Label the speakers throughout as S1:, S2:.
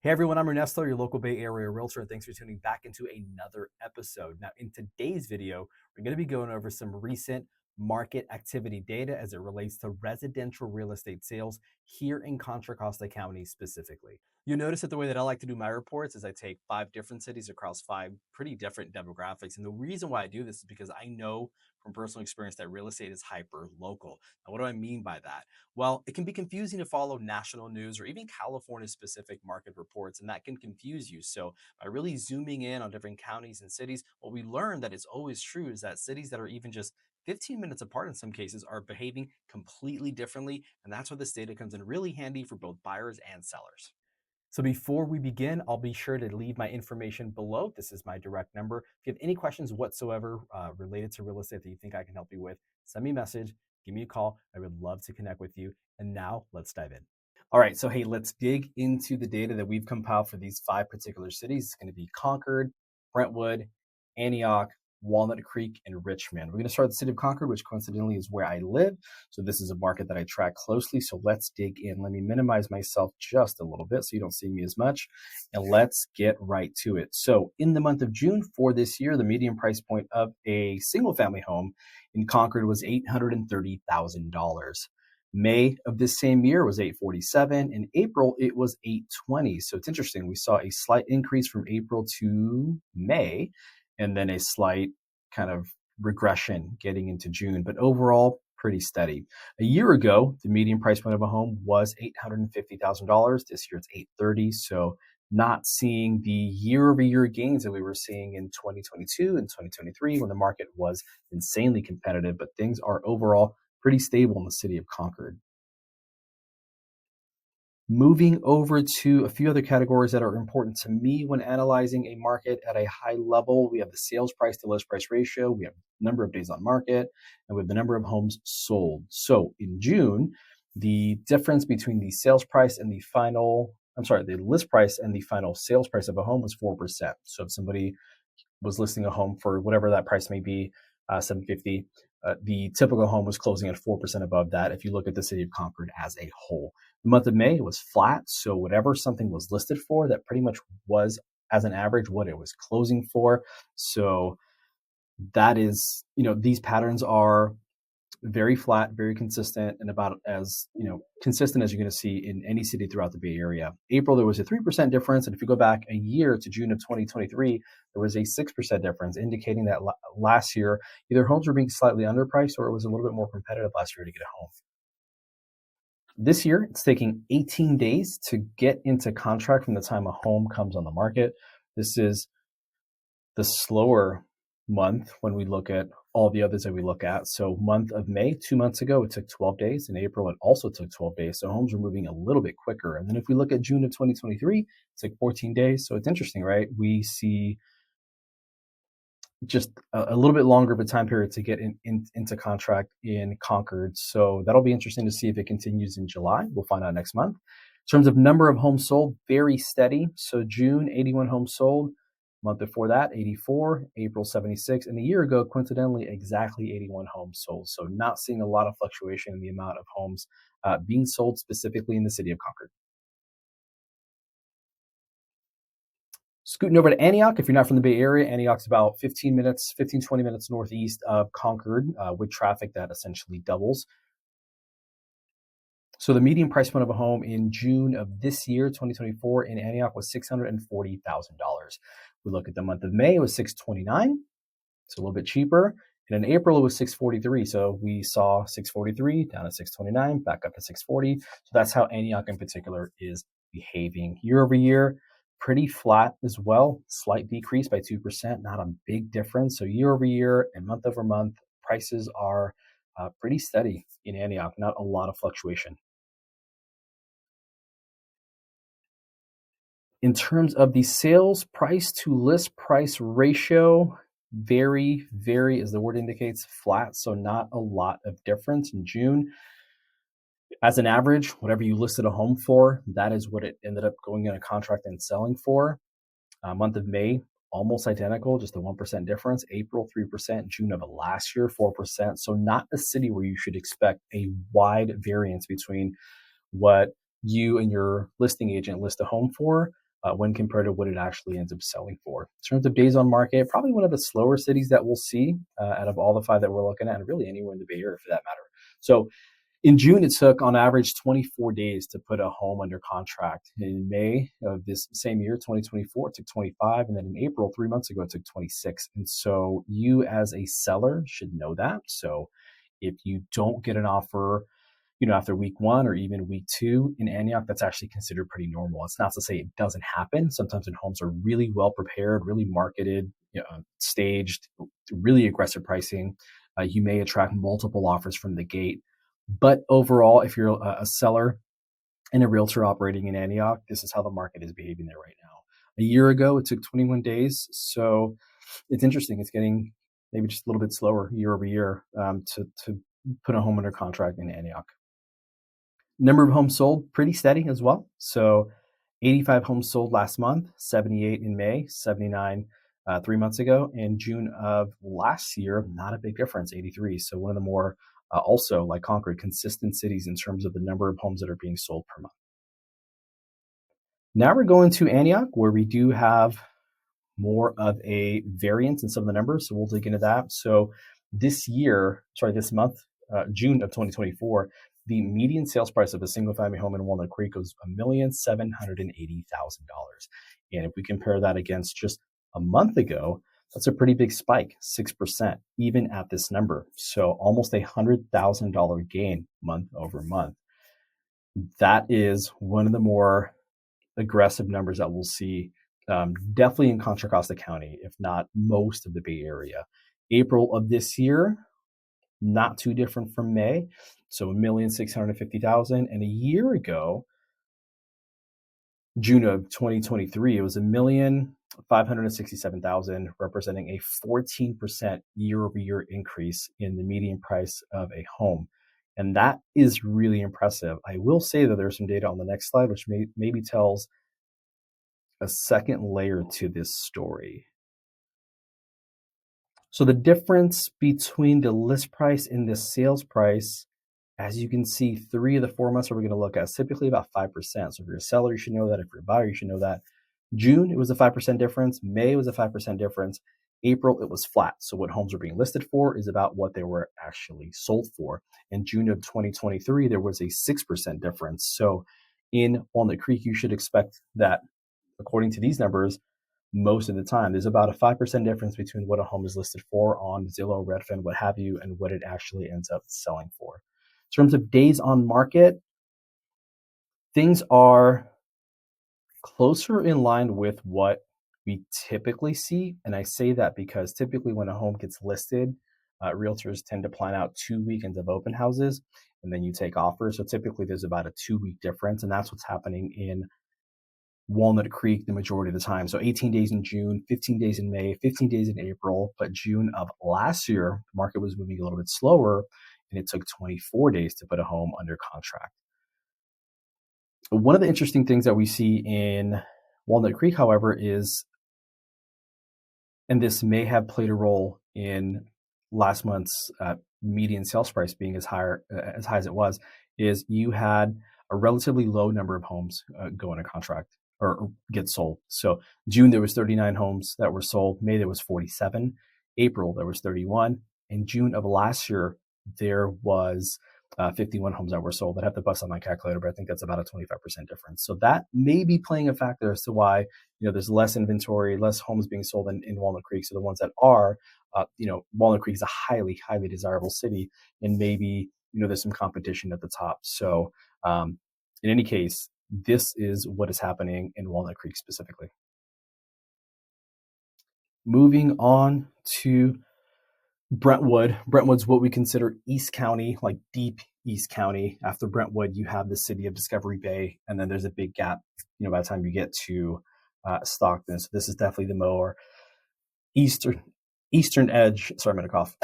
S1: Hey everyone, I'm Ernesto, your local Bay Area realtor, and thanks for tuning back into another episode. Now, in today's video, we're going to be going over some recent market activity data as it relates to residential real estate sales here in Contra Costa County specifically. You'll notice that the way that I like to do my reports is I take 5 different cities across 5 pretty different demographics. And the reason why I do this is because I know from personal experience that real estate is hyper local. Now, what do I mean by that? Well, it can be confusing to follow national news or even California specific market reports, and that can confuse you. So, by really zooming in on different counties and cities, what we learn that is always true is that cities that are even just 15 minutes apart in some cases are behaving completely differently. And that's where this data comes in really handy for both buyers and sellers. So before we begin, I'll be sure to leave my information below. This is my direct number. If you have any questions whatsoever related to real estate that you think I can help you with, send me a message, give me a call. I would love to connect with you. And now let's dive in. All right, so hey, let's dig into the data that we've compiled for these 5 particular cities. It's going to be Concord, Brentwood, Antioch, Walnut Creek, and Richmond. We're going to start with the city of Concord, which coincidentally is where I live. So this is a market that I track closely. So let's dig in. Let me minimize myself just a little bit so you don't see me as much. And let's get right to it. So in the month of June for this year, the median price point of a single family home in Concord was $830,000. May of this same year was 847. In April, it was 820. So it's interesting. We saw a slight increase from April to May, and then a slight kind of regression getting into June, but overall pretty steady. A year ago, the median price point of a home was $850,000. This year it's 830. So not seeing the year-over-year gains that we were seeing in 2022 and 2023 when the market was insanely competitive, but things are overall pretty stable in the city of Concord. Moving over to a few other categories that are important to me when analyzing a market at a high level, we have the sales price to list price ratio, we have number of days on market, and we have the number of homes sold. So in June, the difference between the sales price and the list price and the final sales price of a home was 4%. So if somebody was listing a home for whatever that price may be, 750. The typical home was closing at 4% above that if you look at the city of Concord as a whole. The month of May was flat, so whatever something was listed for, that pretty much was, as an average, what it was closing for. So that is, these patterns are very flat, very consistent, and about as consistent as you're going to see in any city throughout the Bay Area. April, there was a 3% difference, and if you go back a year to June of 2023, there was a 6% difference, indicating that last year either homes were being slightly underpriced or it was a little bit more competitive last year to get a home. This year, it's taking 18 days to get into contract from the time a home comes on the market. This is the slower month when we look at all the others that we look at. So month of May, 2 months ago, it took 12 days. In April, it also took 12 days. So homes were moving a little bit quicker. And then if we look at June of 2023, it's like 14 days. So it's interesting, right? We see just a little bit longer of a time period to get into contract in Concord. So that'll be interesting to see if it continues in July. We'll find out next month. In terms of number of homes sold, very steady. So June, 81 homes sold. Month before that, 84, April 76, and a year ago, coincidentally, exactly 81 homes sold. So not seeing a lot of fluctuation in the amount of homes being sold specifically in the city of Concord. Scooting over to Antioch, if you're not from the Bay Area, Antioch's about 15 minutes, 15, 20 minutes northeast of Concord with traffic that essentially doubles. So the median price point of a home in June of this year, 2024, in Antioch was $640,000. We look at the month of May, it was $629. It's a little bit cheaper. And in April, it was $643. So we saw $643 down to $629, back up to $640. So that's how Antioch in particular is behaving. Year over year, pretty flat as well. Slight decrease by 2%, not a big difference. So year over year and month over month, prices are pretty steady in Antioch, not a lot of fluctuation. In terms of the sales price to list price ratio, very, as the word indicates, flat. So not a lot of difference in June. As an average, whatever you listed a home for, that is what it ended up going in a contract and selling for. Month of May, almost identical, just a 1% difference. April, 3%. June of last year, 4%. So not a city where you should expect a wide variance between what you and your listing agent list a home for when compared to what it actually ends up selling for. In terms of days on market, probably one of the slower cities that we'll see out of all the five that we're looking at, and really anywhere in the Bay Area for that matter. So in June, it took on average 24 days to put a home under contract. In May of this same year, 2024, it took 25. And then in April, 3 months ago, it took 26. And so you as a seller should know that. So if you don't get an offer, after week one or even week two in Antioch, that's actually considered pretty normal. It's not to say it doesn't happen. Sometimes when homes are really well prepared, really marketed, staged, really aggressive pricing, you may attract multiple offers from the gate. But overall, if you're a seller and a realtor operating in Antioch, this is how the market is behaving there right now. A year ago, it took 21 days. So it's interesting. It's getting maybe just a little bit slower year over year to put a home under contract in Antioch. Number of homes sold, pretty steady as well. So 85 homes sold last month, 78 in May, 79 3 months ago. In June of last year, not a big difference, 83. So one of the more also like Concord, consistent cities in terms of the number of homes that are being sold per month. Now we're going to Antioch, where we do have more of a variance in some of the numbers. So we'll dig into that. So this month, June of 2024, the median sales price of a single family home in Walnut Creek was $1,780,000. And if we compare that against just a month ago, that's a pretty big spike, 6%, even at this number. So almost $100,000 gain month over month. That is one of the more aggressive numbers that we'll see, definitely in Contra Costa County, if not most of the Bay Area. April of this year, not too different from May. So $1,650,000. And a year ago, June of 2023, it was $1,567,000, representing a 14% year over year increase in the median price of a home. And that is really impressive. I will say that there's some data on the next slide, which maybe tells a second layer to this story. So the difference between the list price and the sales price, as you can see, 3 of the 4 months that we're going to look at is typically about 5%. So if you're a seller, you should know that. If you're a buyer, you should know that. June, it was a 5% difference. May was a 5% difference. April, it was flat. So what homes were being listed for is about what they were actually sold for. In June of 2023, there was a 6% difference. So in Walnut Creek, you should expect that, according to these numbers, most of the time, there's about a 5% difference between what a home is listed for on Zillow, Redfin, what have you, and what it actually ends up selling for. In terms of days on market, things are closer in line with what we typically see. And I say that because typically when a home gets listed, realtors tend to plan out 2 weekends of open houses, and then you take offers. So typically there's about a 2-week difference, and that's what's happening in Walnut Creek the majority of the time. So 18 days in June, 15 days in May, 15 days in April. But June of last year, the market was moving a little bit slower, and it took 24 days to put a home under contract. One of the interesting things that we see in Walnut Creek, however, is, and this may have played a role in last month's median sales price being as high as it was, is you had a relatively low number of homes go into contract or get sold. So June, there was 39 homes that were sold. May, there was 47. April, there was 31. In June of last year, there was 51 homes that were sold. I'd have to bust on my calculator, but I think that's about a 25% difference. So that may be playing a factor as to why, there's less inventory, less homes being sold in Walnut Creek. So the ones that are, Walnut Creek is a highly, highly desirable city, and maybe, there's some competition at the top. So in any case, this is what is happening in Walnut Creek specifically. Moving on to Brentwood. Brentwood's what we consider East County, like deep East County. After Brentwood, you have the city of Discovery Bay, and then there's a big gap, by the time you get to Stockton. So this is definitely the more eastern edge. Sorry, I'm gonna cough.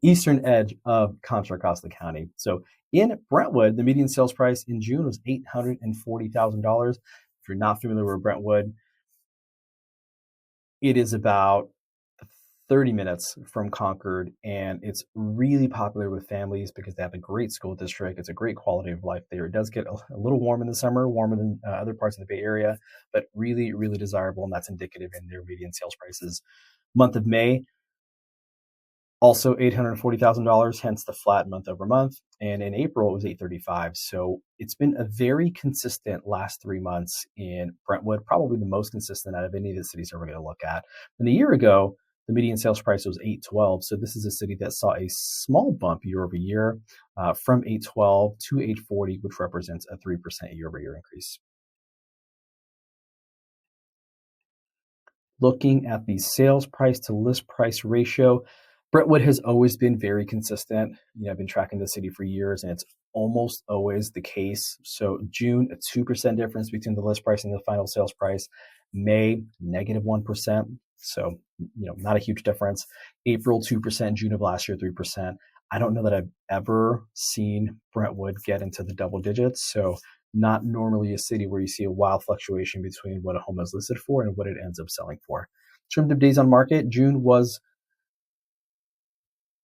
S1: Eastern edge of Contra Costa County. So in Brentwood, the median sales price in June was $840,000. If you're not familiar with Brentwood, it is about 30 minutes from Concord, and it's really popular with families because they have a great school district. It's a great quality of life there. It does get a little warm in the summer, warmer than other parts of the Bay Area, but really, really desirable, and that's indicative in their median sales prices. Month of May, also $840,000, hence the flat month over month. And in April, it was 835. So it's been a very consistent last 3 months in Brentwood, probably the most consistent out of any of the cities that we're going to look at. And a year ago, the median sales price was 812. So this is a city that saw a small bump year over year from 812 to 840, which represents a 3% year over year increase. Looking at the sales price to list price ratio, Brentwood has always been very consistent. I've been tracking the city for years, and it's almost always the case. So June, a 2% difference between the list price and the final sales price. May, negative 1%. So, not a huge difference. April, 2%. June of last year, 3%. I don't know that I've ever seen Brentwood get into the double digits. So not normally a city where you see a wild fluctuation between what a home is listed for and what it ends up selling for. In terms of days on market, June was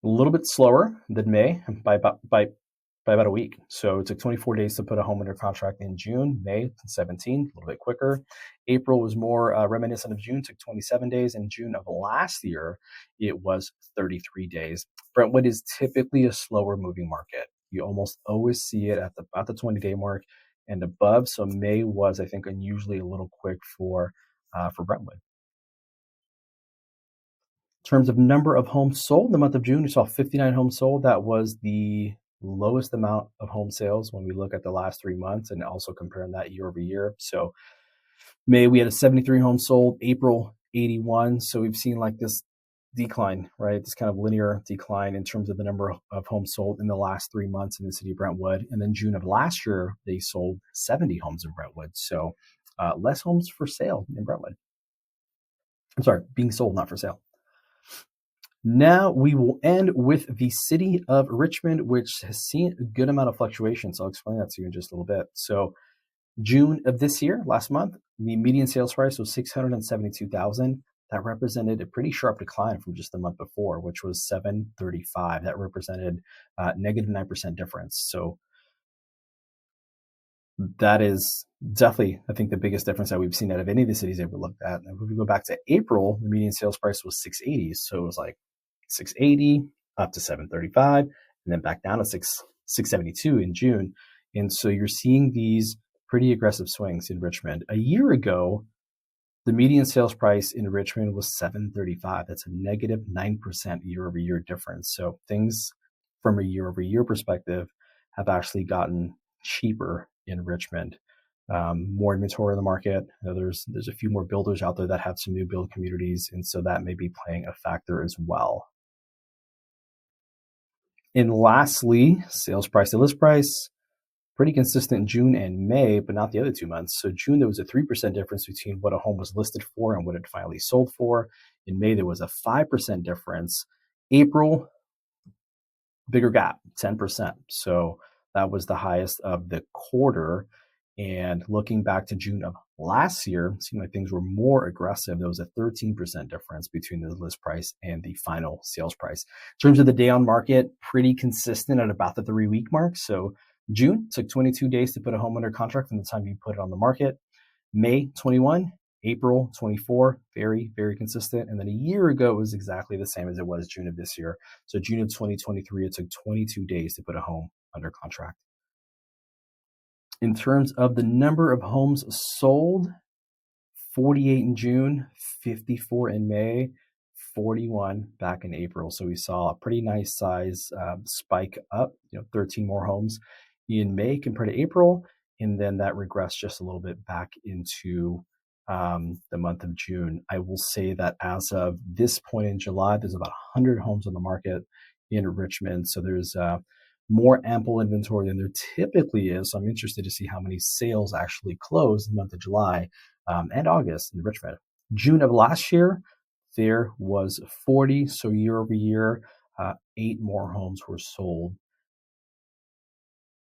S1: a little bit slower than May by about a week. So it took 24 days to put a home under contract in June. May, 17, a little bit quicker. April was more reminiscent of June, took 27 days. In June of last year, it was 33 days. Brentwood is typically a slower moving market. You almost always see it at about the 20-day mark and above. So May was, I think, unusually a little quick for Brentwood. In terms of number of homes sold, in the month of June, we saw 59 homes sold. That was the lowest amount of home sales when we look at the last 3 months and also comparing that year over year. So May, we had a 73 homes sold, April, 81. So we've seen like this decline, right? This kind of linear decline in terms of the number of homes sold in the last 3 months in the city of Brentwood. And then June of last year, they sold 70 homes in Brentwood. So less homes for sale in Brentwood. I'm sorry, being sold, not for sale. Now we will end with the city of Richmond, which has seen a good amount of fluctuation. So I'll explain that to you in just a little bit. So June of this year, last month, the median sales price was $672,000. That represented a pretty sharp decline from just the month before, which was $735,000. That represented negative 9% difference. So that is definitely, I think, the biggest difference that we've seen out of any of the cities that we looked at. And if we go back to April, the median sales price was $680,000. So it was like 680 up to 735, and then back down to 672 in June. And so you're seeing these pretty aggressive swings in Richmond. A year ago, the median sales price in Richmond was 735. That's a negative 9% year over year difference. So things from a year over year perspective have actually gotten cheaper in Richmond. More inventory in the market. There's a few more builders out there that have some new build communities, and so that may be playing a factor as well. And lastly, sales price to list price, pretty consistent in June and May, but not the other 2 months. So June, there was a 3% difference between what a home was listed for and what it finally sold for. In May, there was a 5% difference. April, bigger gap, 10%. So that was the highest of the quarter. And looking back to June of last year, it seemed like things were more aggressive. There was a 13% difference between the list price and the final sales price. In terms of the day on market, pretty consistent at about the 3-week mark. So June took 22 days to put a home under contract from the time you put it on the market. May, 21. April, 24. Very, very consistent. And then a year ago, it was exactly the same as it was June of this year. So June of 2023, it took 22 days to put a home under contract. In terms of the number of homes sold, 48 in June, 54 in May, 41 back in April. So we saw a pretty nice size spike up, 13 more homes in May compared to April. And then that regressed just a little bit back into the month of June. I will say that as of this point in July, there's about 100 homes on the market in Richmond. So there's more ample inventory than there typically is. So I'm interested to see how many sales actually closed in the month of July and August in Richmond. June of last year, there was 40. So year over year, 8 more homes were sold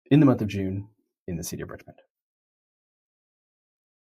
S1: in the month of June in the city of Richmond.